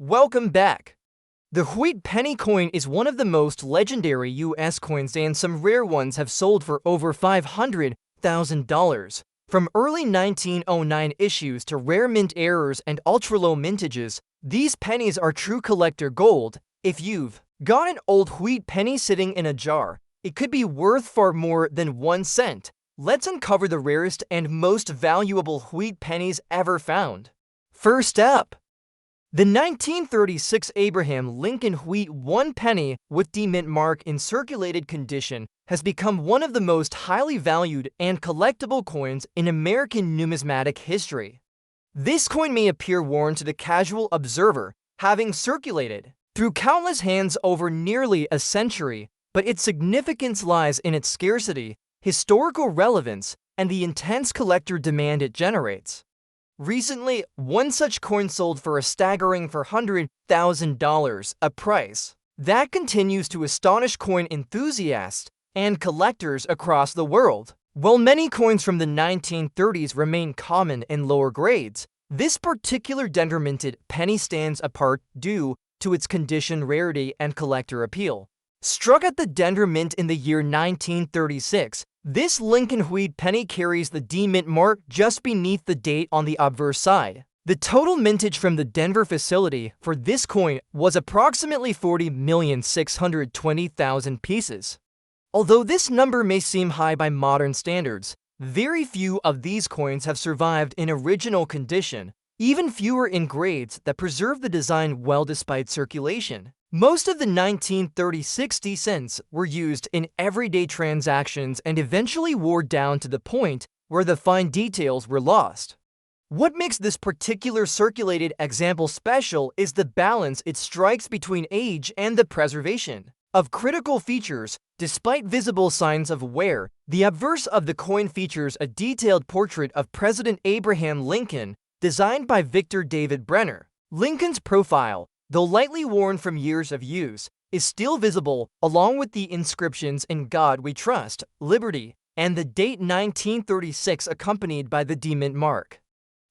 Welcome back. The wheat penny coin is one of the most legendary US coins, and some rare ones have sold for over $500,000. From early 1909 issues to rare mint errors and ultra-low mintages, these pennies are true collector gold. If you've got an old wheat penny sitting in a jar, it could be worth far more than 1 cent. Let's uncover the rarest and most valuable wheat pennies ever found. First up, the 1936 Abraham Lincoln Wheat 1 penny with the mint mark in circulated condition has become one of the most highly valued and collectible coins in American numismatic history. This coin may appear worn to the casual observer, having circulated through countless hands over nearly a century, but its significance lies in its scarcity, historical relevance, and the intense collector demand it generates. Recently, one such coin sold for a staggering $400,000, a price that continues to astonish coin enthusiasts and collectors across the world. While many coins from the 1930s remain common in lower grades, this particular dender-minted penny stands apart due to its condition, rarity, and collector appeal. Struck at the Denver Mint in the year 1936, this Lincoln Wheat penny carries the D Mint mark just beneath the date on the obverse side. The total mintage from the Denver facility for this coin was approximately 40,620,000 pieces. Although this number may seem high by modern standards, very few of these coins have survived in original condition, even fewer in grades that preserve the design well despite circulation. Most of the 1936 cents were used in everyday transactions and eventually wore down to the point where the fine details were lost. What makes this particular circulated example special is the balance it strikes between age and the preservation of critical features. Despite visible signs of wear, the obverse of the coin features a detailed portrait of President Abraham Lincoln, designed by Victor David Brenner. Lincoln's profile, though lightly worn from years of use, is still visible, along with the inscriptions "In God We Trust," "Liberty," and the date 1936 accompanied by the D Mint mark.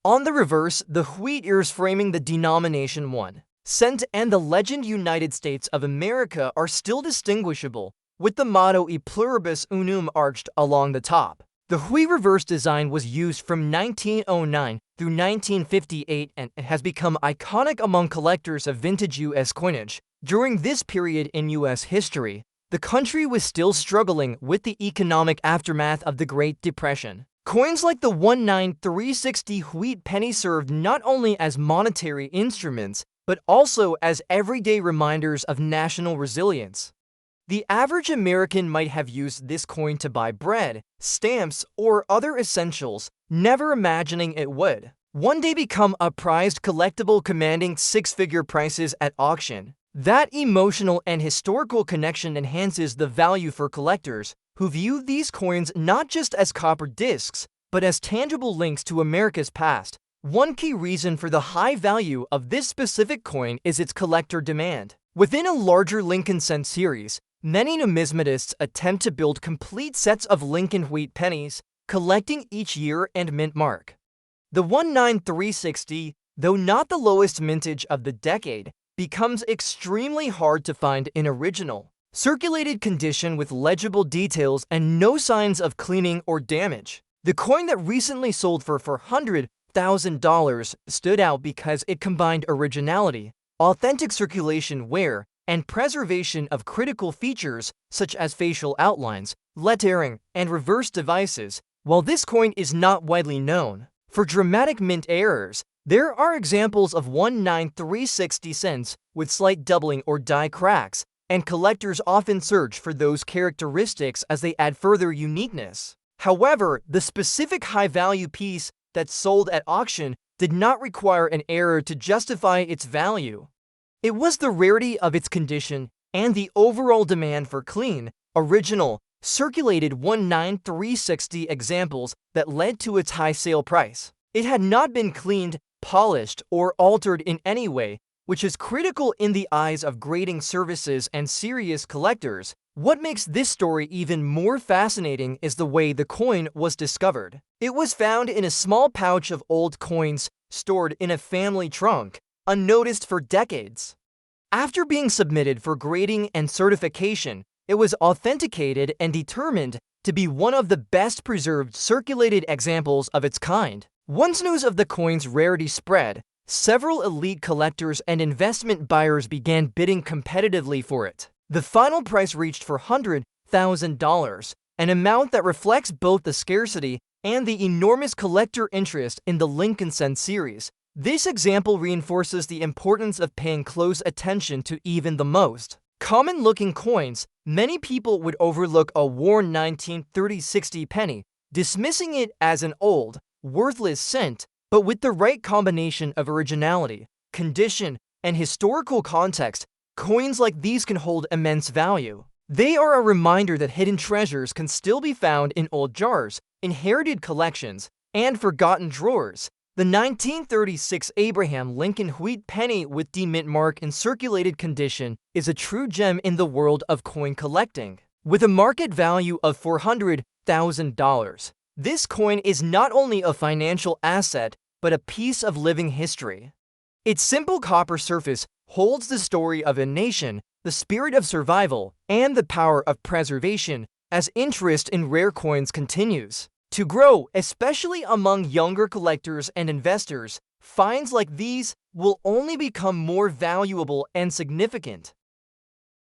On the reverse, the wheat ears framing the denomination 1 cent and the legend United States of America are still distinguishable, with the motto E Pluribus Unum arched along the top. The wheat reverse design was used from 1909 through 1958 and has become iconic among collectors of vintage U.S. coinage. During this period in U.S. history, the country was still struggling with the economic aftermath of the Great Depression. Coins like the 19360 wheat penny served not only as monetary instruments, but also as everyday reminders of national resilience. The average American might have used this coin to buy bread, stamps, or other essentials, never imagining it would one day become a prized collectible commanding six-figure prices at auction. That emotional and historical connection enhances the value for collectors who view these coins not just as copper discs, but as tangible links to America's past. One key reason for the high value of this specific coin is its collector demand. Within a larger Lincoln cent series, many numismatists attempt to build complete sets of Lincoln Wheat pennies, collecting each year and mint mark. The 19360, though not the lowest mintage of the decade, becomes extremely hard to find in original, circulated condition with legible details and no signs of cleaning or damage. The coin that recently sold for $400,000 stood out because it combined originality, authentic circulation wear, and preservation of critical features such as facial outlines, lettering, and reverse devices. While this coin is not widely known for dramatic mint errors, there are examples of 19360 cents with slight doubling or die cracks, and collectors often search for those characteristics as they add further uniqueness. However, the specific high-value piece that sold at auction did not require an error to justify its value. It was the rarity of its condition and the overall demand for clean, original, circulated 19360 examples that led to its high sale price. It had not been cleaned, polished, or altered in any way, which is critical in the eyes of grading services and serious collectors. What makes this story even more fascinating is the way the coin was discovered. It was found in a small pouch of old coins stored in a family trunk, unnoticed for decades. After being submitted for grading and certification, it was authenticated and determined to be one of the best preserved circulated examples of its kind. Once news of the coin's rarity spread, several elite collectors and investment buyers began bidding competitively for it. The final price reached $400,000, an amount that reflects both the scarcity and the enormous collector interest in the Lincoln Cent series. This example reinforces the importance of paying close attention to even the most common-looking coins. Many people would overlook a worn 1930-60 penny, dismissing it as an old, worthless cent, but with the right combination of originality, condition, and historical context, coins like these can hold immense value. They are a reminder that hidden treasures can still be found in old jars, inherited collections, and forgotten drawers. The 1936 Abraham Lincoln wheat penny with D mint mark in circulated condition is a true gem in the world of coin collecting. With a market value of $400,000, this coin is not only a financial asset, but a piece of living history. Its simple copper surface holds the story of a nation, the spirit of survival, and the power of preservation as interest in rare coins continues to grow, especially among younger collectors and investors. Finds like these will only become more valuable and significant.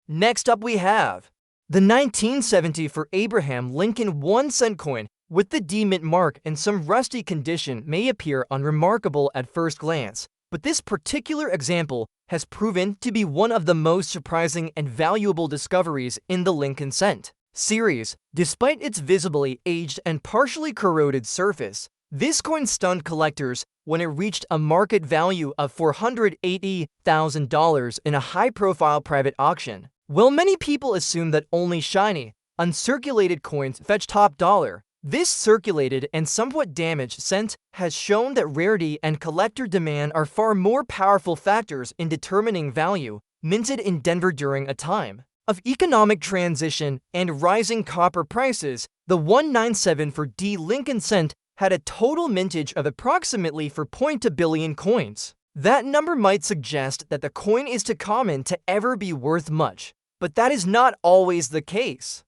Next up we have the 1970 for Abraham Lincoln 1-cent coin with the D mint mark in some rusty condition may appear unremarkable at first glance, but this particular example has proven to be one of the most surprising and valuable discoveries in the Lincoln Cent series. Despite its visibly aged and partially corroded surface, this coin stunned collectors when it reached a market value of $480,000 in a high-profile private auction. While many people assume that only shiny, uncirculated coins fetch top dollar, this circulated and somewhat damaged cent has shown that rarity and collector demand are far more powerful factors in determining value. Minted in Denver during a time of economic transition and rising copper prices, the 197 for D Lincoln Cent had a total mintage of approximately 4.2 billion coins. That number might suggest that the coin is too common to ever be worth much, but that is not always the case.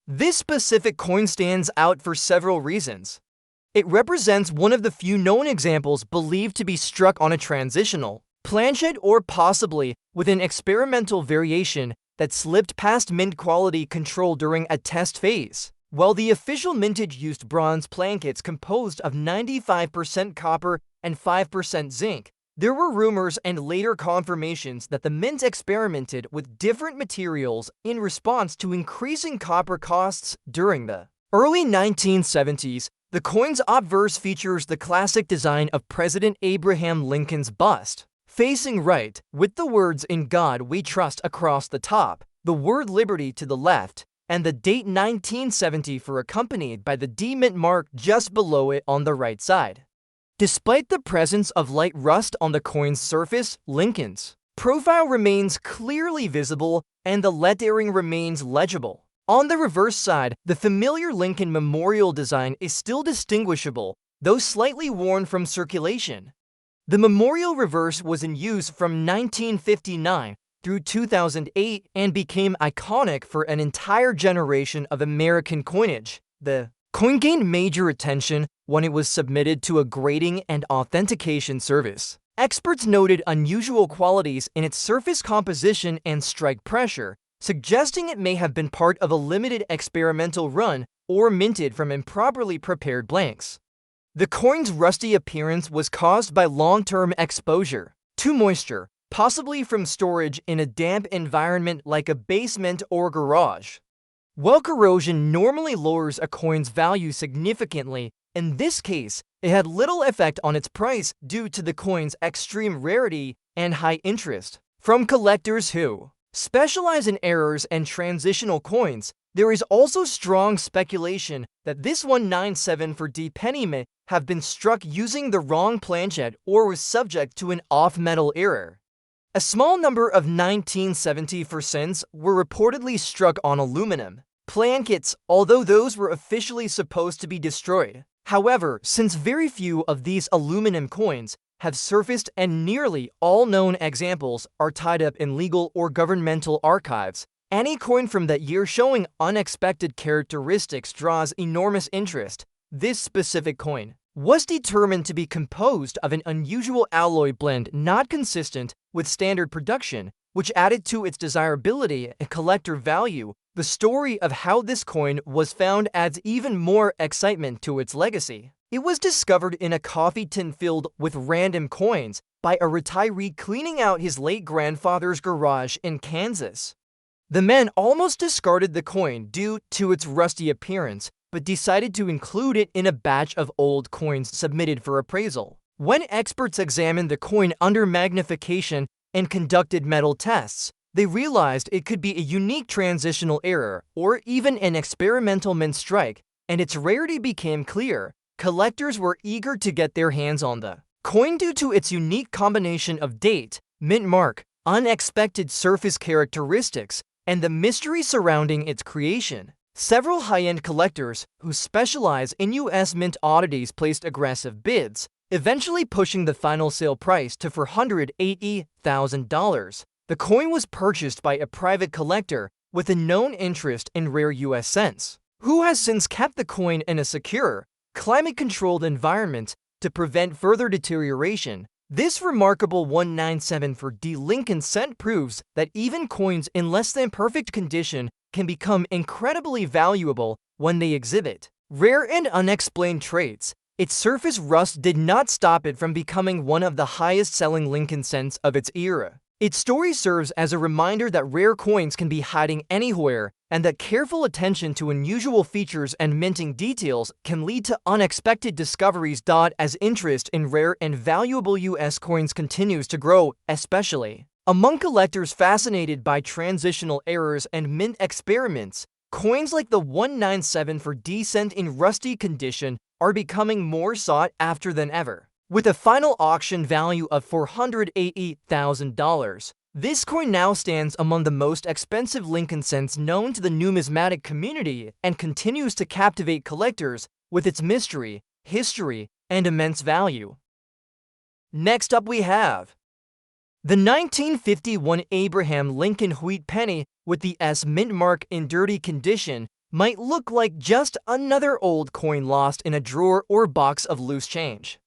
This specific coin stands out for several reasons. It represents one of the few known examples believed to be struck on a transitional planchet or possibly with an experimental variation that slipped past mint quality control during a test phase. While the official mintage used bronze plankets composed of 95% copper and 5% zinc, there were rumors and later confirmations that the mint experimented with different materials in response to increasing copper costs during the early 1970s. The coin's obverse features the classic design of President Abraham Lincoln's bust, facing right, with the words "In God We Trust" across the top, the word "Liberty" to the left, and the date 1970 accompanied by the D mint mark just below it on the right side. Despite the presence of light rust on the coin's surface, Lincoln's profile remains clearly visible and the lettering remains legible. On the reverse side, the familiar Lincoln memorial design is still distinguishable, though slightly worn from circulation. The memorial reverse was in use from 1959 through 2008 and became iconic for an entire generation of American coinage. The coin gained major attention when it was submitted to a grading and authentication service. Experts noted unusual qualities in its surface composition and strike pressure, suggesting it may have been part of a limited experimental run or minted from improperly prepared blanks. The coin's rusty appearance was caused by long-term exposure to moisture, possibly from storage in a damp environment like a basement or garage. While corrosion normally lowers a coin's value significantly, in this case, it had little effect on its price due to the coin's extreme rarity and high interest. From collectors who specialize in errors and transitional coins, there is also strong speculation that this 197 for D penny may have been struck using the wrong planchet or was subject to an off-metal error. A small number of 1970 cents were reportedly struck on aluminum plankets, although those were officially supposed to be destroyed. However, since very few of these aluminum coins have surfaced, and nearly all known examples are tied up in legal or governmental archives. Any coin from that year showing unexpected characteristics draws enormous interest. This specific coin was determined to be composed of an unusual alloy blend not consistent with standard production, which added to its desirability and collector value. The story of how this coin was found adds even more excitement to its legacy. It was discovered in a coffee tin filled with random coins by a retiree cleaning out his late grandfather's garage in Kansas. The man almost discarded the coin due to its rusty appearance, but decided to include it in a batch of old coins submitted for appraisal. When experts examined the coin under magnification and conducted metal tests, they realized it could be a unique transitional error or even an experimental mint strike, and its rarity became clear. Collectors were eager to get their hands on the coin due to its unique combination of date, mint mark, unexpected surface characteristics, and the mystery surrounding its creation. Several high-end collectors who specialize in U.S. mint oddities placed aggressive bids, eventually pushing the final sale price to $480,000. The coin was purchased by a private collector with a known interest in rare U.S. cents, who has since kept the coin in a secure, climate-controlled environment to prevent further deterioration. This remarkable 197.4D Lincoln cent proves that even coins in less than perfect condition can become incredibly valuable when they exhibit rare and unexplained traits. Its surface rust did not stop it from becoming one of the highest-selling Lincoln cents of its era. Its story serves as a reminder that rare coins can be hiding anywhere, and that careful attention to unusual features and minting details can lead to unexpected discoveries. As interest in rare and valuable U.S. coins continues to grow, especially among collectors fascinated by transitional errors and mint experiments, coins like the 197.4D cent in rusty condition are becoming more sought after than ever. With a final auction value of $480,000, this coin now stands among the most expensive Lincoln cents known to the numismatic community and continues to captivate collectors with its mystery, history, and immense value. Next up we have the 1951 Abraham Lincoln wheat penny with the S mint mark in dirty condition. Might look like just another old coin lost in a drawer or box of loose change.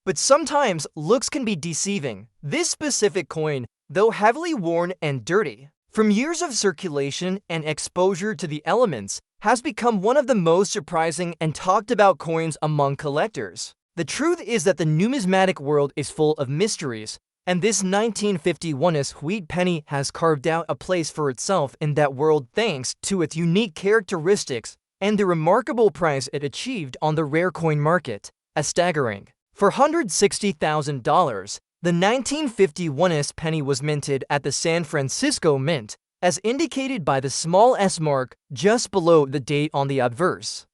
But sometimes looks can be deceiving. This specific coin, though heavily worn and dirty from years of circulation and exposure to the elements, has become one of the most surprising and talked about coins among collectors. The truth is that the numismatic world is full of mysteries, and this 1951's wheat penny has carved out a place for itself in that world thanks to its unique characteristics and the remarkable price it achieved on the rare coin market, a staggering $460,000. The 1951's penny was minted at the San Francisco Mint, as indicated by the small S mark just below the date on the obverse.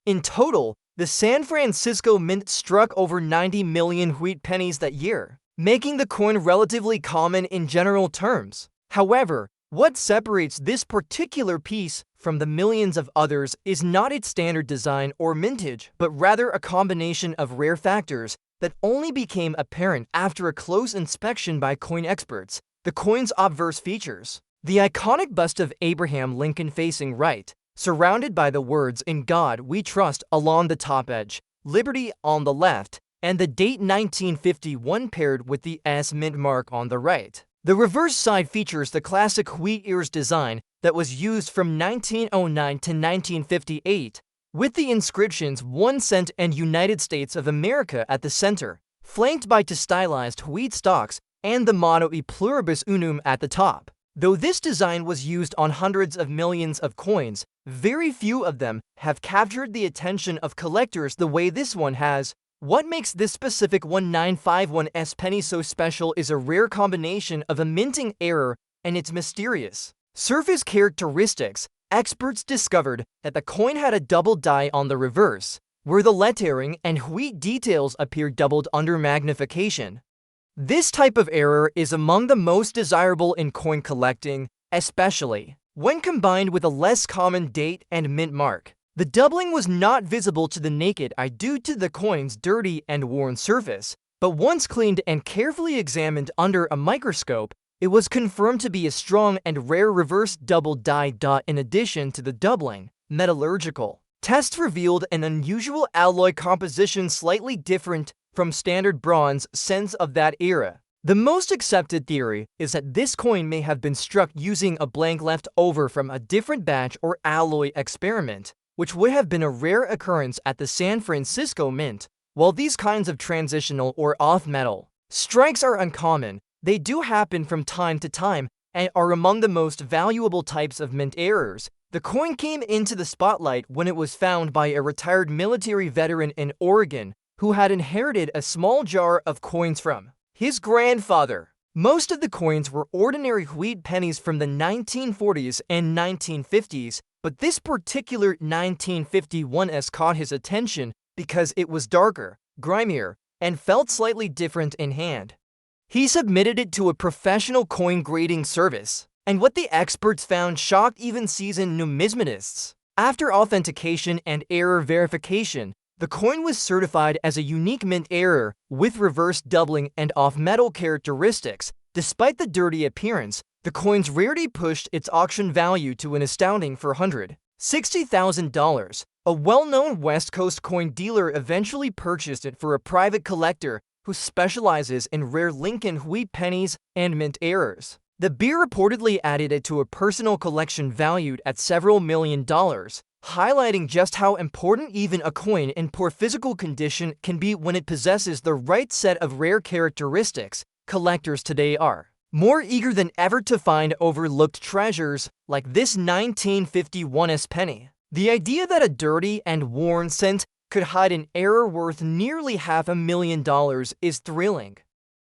In total, the San Francisco Mint struck over 90 million wheat pennies that year, making the coin relatively common in general terms. However, what separates this particular piece from the millions of others is not its standard design or mintage, but rather a combination of rare factors that only became apparent after a close inspection by coin experts. The coin's obverse features: the iconic bust of Abraham Lincoln facing right, surrounded by the words "In God We Trust" along the top edge, "Liberty" on the left, and the date 1951 paired with the S mint mark on the right. The reverse side features the classic wheat ears design that was used from 1909 to 1958, with the inscriptions 1 cent and United States of America at the center, flanked by two stylized wheat stalks and the motto "E pluribus unum" at the top. Though this design was used on hundreds of millions of coins, very few of them have captured the attention of collectors the way this one has. What makes this specific 1951's penny so special is a rare combination of a minting error and its mysterious surface characteristics. Experts discovered that the coin had a double die on the reverse, where the lettering and wheat details appeared doubled under magnification. This type of error is among the most desirable in coin collecting, especially when combined with a less common date and mint mark. The doubling was not visible to the naked eye due to the coin's dirty and worn surface, But once cleaned and carefully examined under a microscope, it was confirmed to be a strong and rare reverse double die. In addition to the doubling, metallurgical tests revealed an unusual alloy composition slightly different from standard bronze cents of that era. The most accepted theory is that this coin may have been struck using a blank left over from a different batch or alloy experiment, which would have been a rare occurrence at the San Francisco Mint. While these kinds of transitional or off-metal strikes are uncommon, they do happen from time to time and are among the most valuable types of mint errors. The coin came into the spotlight when it was found by a retired military veteran in Oregon who had inherited a small jar of coins from his grandfather. Most of the coins were ordinary wheat pennies from the 1940s and 1950s, but this particular 1951s caught his attention because it was darker, grimier, and felt slightly different in hand. He submitted it to a professional coin grading service, and what the experts found shocked even seasoned numismatists. After authentication and error verification, the coin was certified as a unique mint error with reverse doubling and off-metal characteristics. Despite the dirty appearance, the coin's rarity pushed its auction value to an astounding $460,000. A well-known West Coast coin dealer eventually purchased it for a private collector who specializes in rare Lincoln wheat pennies and mint errors. The beer reportedly added it to a personal collection valued at several $1,000,000, highlighting just how important even a coin in poor physical condition can be when it possesses the right set of rare characteristics. Collectors today are more eager than ever to find overlooked treasures like this 1951s penny. The idea that a dirty and worn cent could hide an error worth nearly $500,000 is thrilling.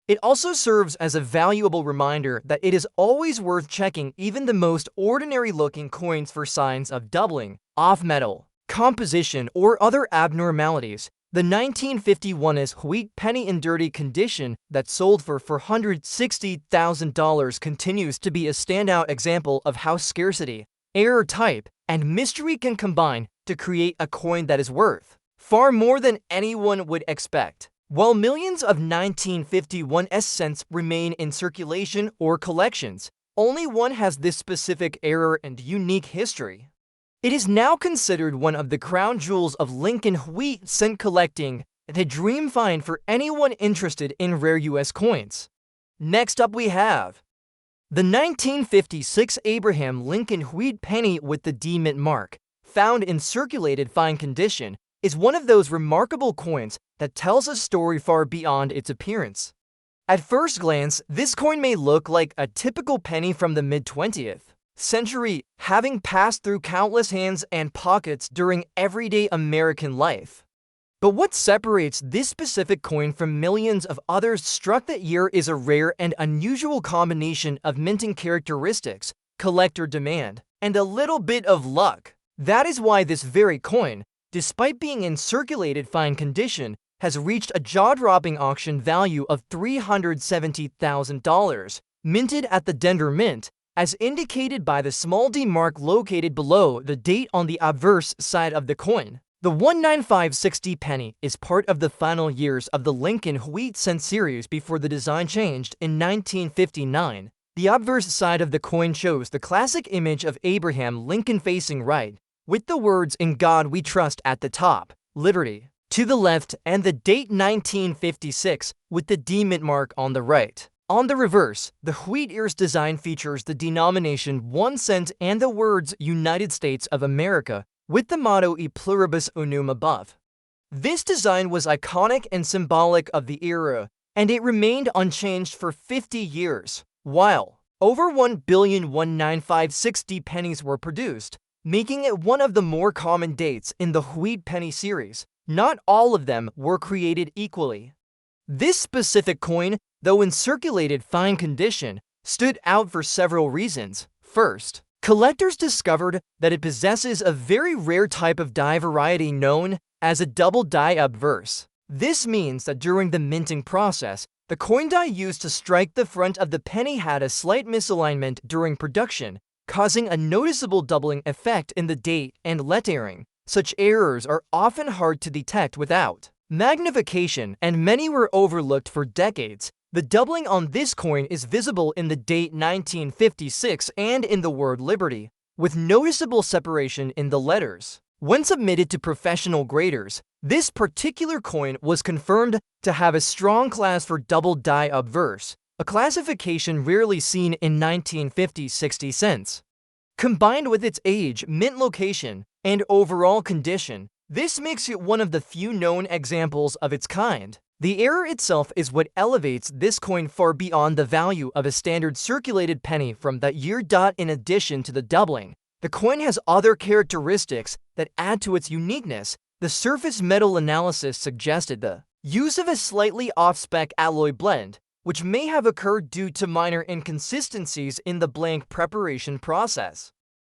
It also serves as a valuable reminder that it is always worth checking even the most ordinary-looking coins for signs of doubling, off-metal, composition, or other abnormalities. The 1951's wheat penny in dirty condition that sold for $460,000 continues to be a standout example of how scarcity, error type, and mystery can combine to create a coin that is worth far more than anyone would expect. While millions of 1951's cents remain in circulation or collections, only one has this specific error and unique history. It is now considered one of the crown jewels of Lincoln wheat cent collecting, the dream find for anyone interested in rare U.S. coins. Next up we have the 1956 Abraham Lincoln wheat penny with the D mint mark, found in circulated fine condition, is one of those remarkable coins that tells a story far beyond its appearance. At first glance, this coin may look like a typical penny from the mid-20th century, having passed through countless hands and pockets during everyday American life. But what separates this specific coin from millions of others struck that year is a rare and unusual combination of minting characteristics, collector demand, and a little bit of luck. That is why this very coin, despite being in circulated fine condition, has reached a jaw-dropping auction value of $370,000, minted at the Denver Mint, as indicated by the small D mark located below the date on the obverse side of the coin. The 19560 penny is part of the final years of the Lincoln wheat cent series before the design changed in 1959. The obverse side of the coin shows the classic image of Abraham Lincoln facing right, with the words "In God We Trust" at the top, Liberty to the left, and the date 1956 with the D mint mark on the right. On the reverse, the wheat ears design features the denomination 1 cent and the words United States of America, with the motto E pluribus unum above. This design was iconic and symbolic of the era, and it remained unchanged for 50 years. While over 1,195,060 pennies were produced, making it one of the more common dates in the wheat penny series, not all of them were created equally. This specific coin, though in circulated fine condition, stood out for several reasons. First, collectors discovered that it possesses a very rare type of die variety known as a double die obverse. This means that during the minting process, the coin die used to strike the front of the penny had a slight misalignment during production, causing a noticeable doubling effect in the date and lettering. Such errors are often hard to detect without magnification, and many were overlooked for decades. The doubling on this coin is visible in the date 1956 and in the word liberty, with noticeable separation in the letters. When submitted to professional graders, this particular coin was confirmed to have a strong class for double die obverse, a classification rarely seen in 1950-60 cents. Combined with its age, mint location, and overall condition, this makes it one of the few known examples of its kind. The error itself is what elevates this coin far beyond the value of a standard circulated penny from that year. In addition to the doubling, the coin has other characteristics that add to its uniqueness. The surface metal analysis suggested the use of a slightly off-spec alloy blend, which may have occurred due to minor inconsistencies in the blank preparation process.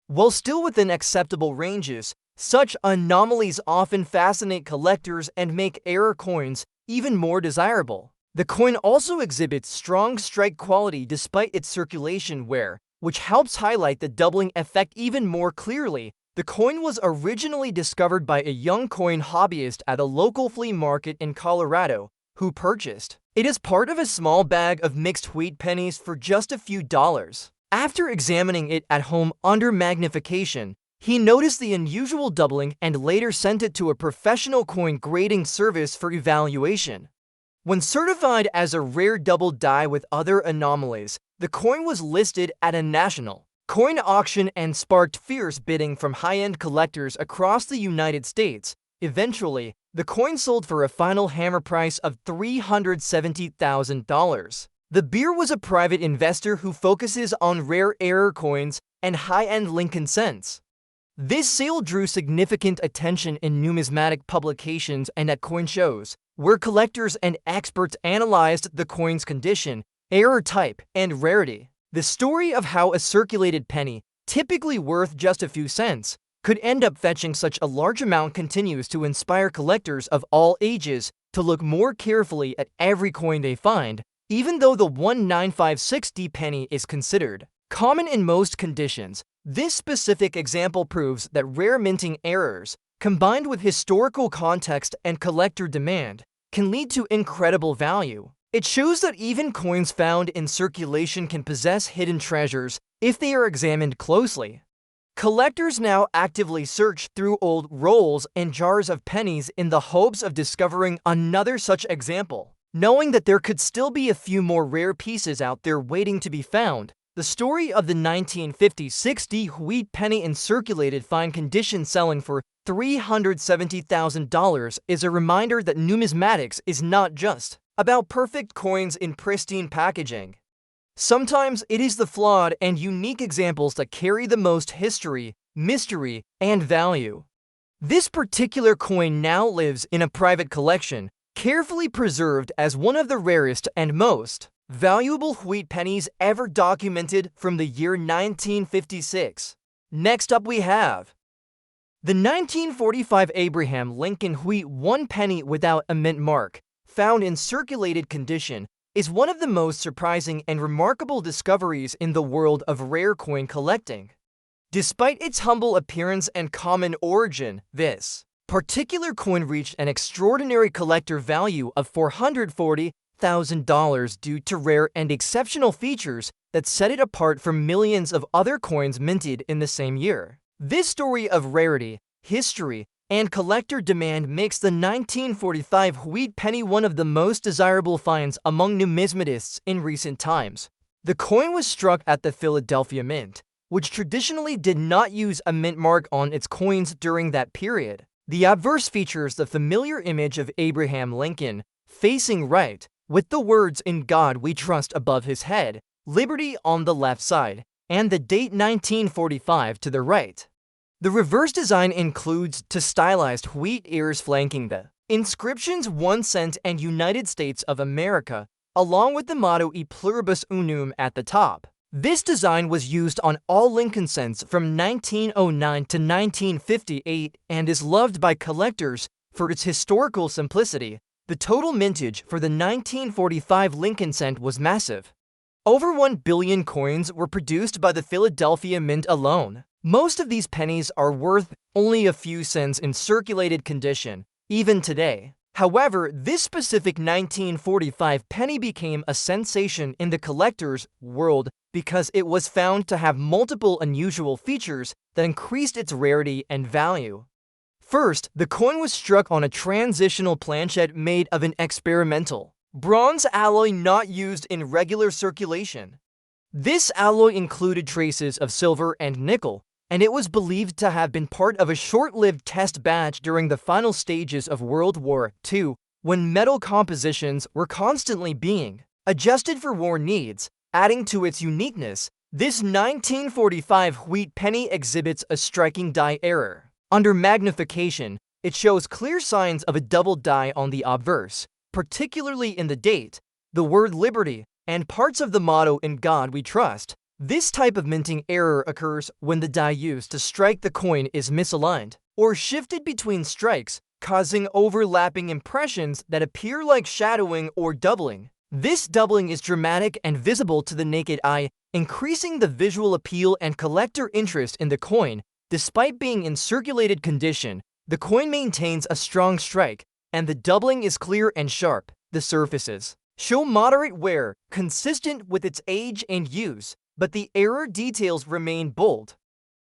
While still within acceptable ranges, such anomalies often fascinate collectors and make error coins even more desirable. The coin also exhibits strong strike quality despite its circulation wear, which helps highlight the doubling effect even more clearly. The coin was originally discovered by a young coin hobbyist at a local flea market in Colorado, who purchased it as part of a small bag of mixed wheat pennies for just a few dollars. After examining it at home under magnification, he noticed the unusual doubling and later sent it to a professional coin grading service for evaluation. When certified as a rare double die with other anomalies, the coin was listed at a national coin auction and sparked fierce bidding from high-end collectors across the United States. Eventually, the coin sold for a final hammer price of $370,000. The beer was a private investor who focuses on rare error coins and high-end Lincoln cents. This sale drew significant attention in numismatic publications and at coin shows, where collectors and experts analyzed the coin's condition, error type, and rarity. The story of how a circulated penny, typically worth just a few cents, could end up fetching such a large amount continues to inspire collectors of all ages to look more carefully at every coin they find, even though the 1956 penny is considered common in most conditions. This specific example proves that rare minting errors, combined with historical context and collector demand, can lead to incredible value. It shows that even coins found in circulation can possess hidden treasures if they are examined closely. Collectors now actively search through old rolls and jars of pennies in the hopes of discovering another such example, knowing that there could still be a few more rare pieces out there waiting to be found. The story of the 1956 wheat penny in circulated fine condition selling for $370,000 is a reminder that numismatics is not just about perfect coins in pristine packaging. Sometimes it is the flawed and unique examples that carry the most history, mystery, and value. This particular coin now lives in a private collection, carefully preserved as one of the rarest and most valuable wheat pennies ever documented from the year 1956. Next up we have the 1945 Abraham Lincoln wheat 1 penny without a mint mark, found in circulated condition, is one of the most surprising and remarkable discoveries in the world of rare coin collecting. Despite its humble appearance and common origin, this particular coin reached an extraordinary collector value of $440,000 due to rare and exceptional features that set it apart from millions of other coins minted in the same year. This story of rarity, history, and collector demand makes the 1945 wheat penny one of the most desirable finds among numismatists in recent times. The coin was struck at the Philadelphia Mint, which traditionally did not use a mint mark on its coins during that period. The obverse features the familiar image of Abraham Lincoln, facing right, with the words "In God We Trust" above his head, Liberty on the left side, and the date 1945 to the right. The reverse design includes two stylized wheat ears flanking the inscriptions 1 cent and United States of America, along with the motto E Pluribus Unum at the top. This design was used on all Lincoln cents from 1909 to 1958 and is loved by collectors for its historical simplicity. The total mintage for the 1945 Lincoln cent was massive. Over 1 billion coins were produced by the Philadelphia Mint alone. Most of these pennies are worth only a few cents in circulated condition, even today. However, this specific 1945 penny became a sensation in the collector's world because it was found to have multiple unusual features that increased its rarity and value. First, the coin was struck on a transitional planchet made of an experimental bronze alloy not used in regular circulation. This alloy included traces of silver and nickel, and it was believed to have been part of a short-lived test batch during the final stages of World War II, when metal compositions were constantly being adjusted for war needs. Adding to its uniqueness, this 1945 wheat penny exhibits a striking die error. Under magnification, it shows clear signs of a double die on the obverse, particularly in the date, the word liberty, and parts of the motto "In God We Trust." This type of minting error occurs when the die used to strike the coin is misaligned or shifted between strikes, causing overlapping impressions that appear like shadowing or doubling. This doubling is dramatic and visible to the naked eye, increasing the visual appeal and collector interest in the coin. Despite being in circulated condition, the coin maintains a strong strike, and the doubling is clear and sharp. The surfaces show moderate wear, consistent with its age and use, but the error details remain bold.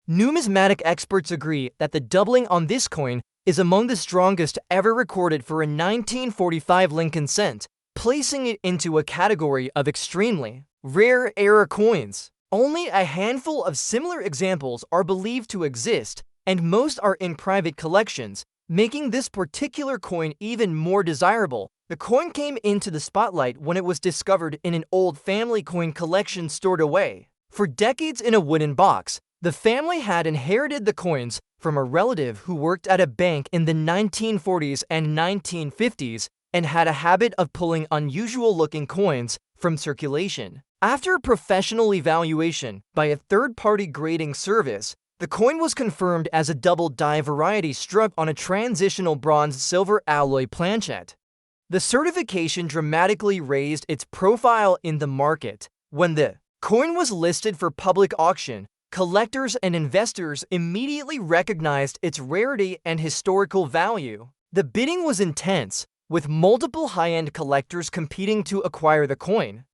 Numismatic experts agree that the doubling on this coin is among the strongest ever recorded for a 1945 Lincoln cent, placing it into a category of extremely rare error coins. Only a handful of similar examples are believed to exist, and most are in private collections, making this particular coin even more desirable. The coin came into the spotlight when it was discovered in an old family coin collection stored away for decades in a wooden box. The family had inherited the coins from a relative who worked at a bank in the 1940s and 1950s and had a habit of pulling unusual-looking coins from circulation. After professional evaluation by a third-party grading service, the coin was confirmed as a double die variety struck on a transitional bronze-silver alloy planchet. The certification dramatically raised its profile in the market. When the coin was listed for public auction, collectors and investors immediately recognized its rarity and historical value. The bidding was intense, with multiple high-end collectors competing to acquire the coin.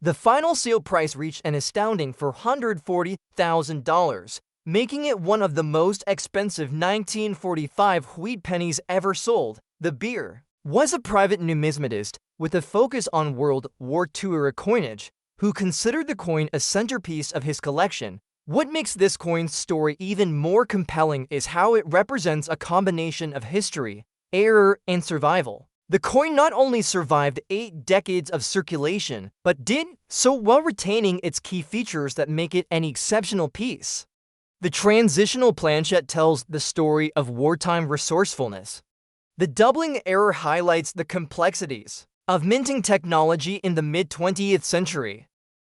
The final sale price reached an astounding $440,000, making it one of the most expensive 1945 wheat pennies ever sold. The beer was a private numismatist with a focus on World War II-era coinage, who considered the coin a centerpiece of his collection. What makes this coin's story even more compelling is how it represents a combination of history, error, and survival. The coin not only survived 8 decades of circulation, but did so while retaining its key features that make it an exceptional piece. The transitional planchet tells the story of wartime resourcefulness. The doubling error highlights the complexities of minting technology in the mid-20th century.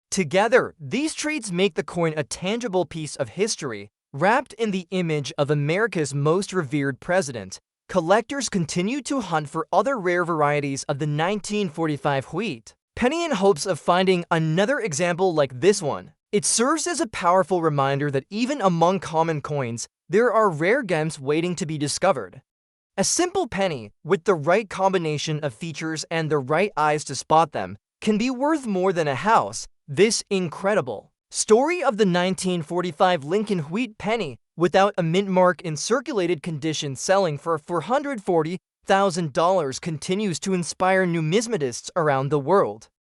Together, these traits make the coin a tangible piece of history, wrapped in the image of America's most revered president. Collectors continue to hunt for other rare varieties of the 1945 wheat penny in hopes of finding another example like this one. It serves as a powerful reminder that even among common coins, there are rare gems waiting to be discovered. A simple penny, with the right combination of features and the right eyes to spot them, can be worth more than a house. This incredible story of the 1945 Lincoln wheat penny, without a mint mark in circulated condition selling for $440,000, continues to inspire numismatists around the world.